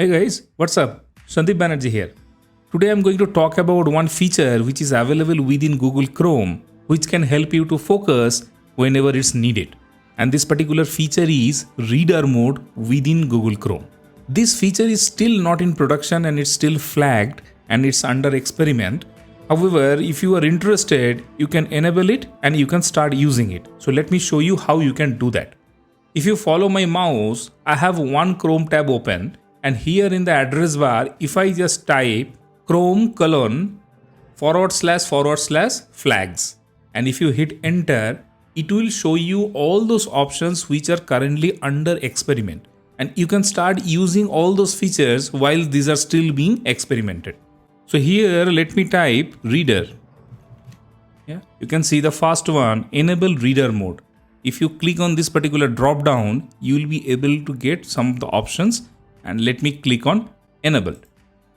Hey guys, what's up? Sandeep Banerjee here. Today I'm going to talk about one feature which is available within Google Chrome which can help you to focus whenever it's needed. And this particular feature is Reader Mode within Google Chrome. This feature is still not in production and it's still flagged and it's under experiment. However, if you are interested, you can enable it and you can start using it. So let me show you how you can do that. If you follow my mouse, I have one Chrome tab open. And here in the address bar, if I just type Chrome : / flags, and if you hit enter, it will show you all those options which are currently under experiment. And you can start using all those features while these are still being experimented. So here, let me type reader. Yeah, you can see the first one, enable reader mode. If you click on this particular drop down, you will be able to get some of the options. And let me click on enabled.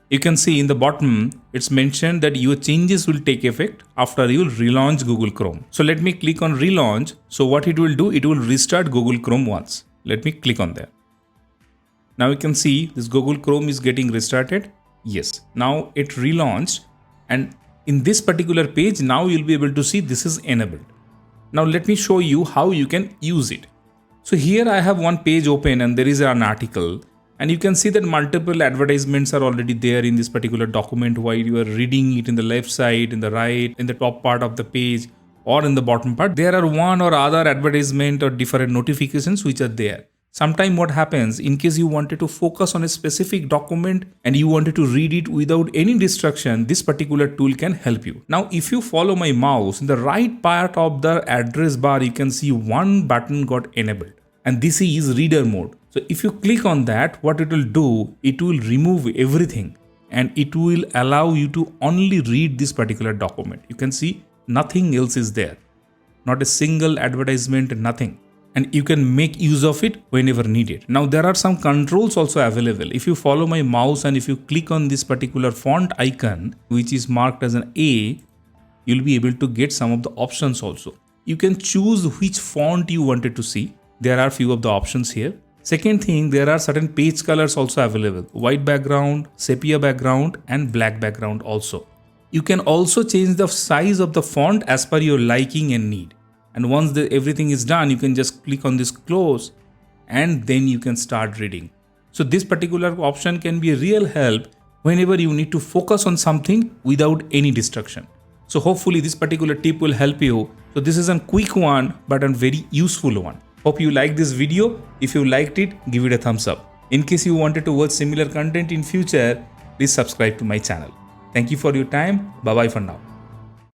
You can see in the bottom, it's mentioned that your changes will take effect after you relaunch Google Chrome. So let me click on relaunch. So what it will do, it will restart Google Chrome once. Let me click on there. Now you can see this Google Chrome is getting restarted. Yes, now it relaunched. And in this particular page, now you'll be able to see this is enabled. Now let me show you how you can use it. So here I have one page open and there is an article. And you can see that multiple advertisements are already there in this particular document while you are reading it in the left side, in the right, in the top part of the page, or in the bottom part. There are one or other advertisement or different notifications which are there. Sometimes what happens, in case you wanted to focus on a specific document and you wanted to read it without any distraction, this particular tool can help you. Now, if you follow my mouse, in the right part of the address bar, you can see one button got enabled. And this is reader mode. So if you click on that, what it will do, it will remove everything and it will allow you to only read this particular document. You can see nothing else is there. Not a single advertisement, nothing. And you can make use of it whenever needed. Now there are some controls also available. If you follow my mouse and if you click on this particular font icon, which is marked as an A, you'll be able to get some of the options also. You can choose which font you wanted to see. There are few of the options here. Second thing, there are certain page colors also available. White background, sepia background and black background also. You can also change the size of the font as per your liking and need. And once everything is done, you can just click on this close and then you can start reading. So this particular option can be a real help whenever you need to focus on something without any distraction. So hopefully this particular tip will help you. So this is a quick one, but a very useful one. Hope you like this video. If you liked it, give it a thumbs up. In case you wanted to watch similar content in future, please subscribe to my channel. Thank you for your time. Bye bye for now.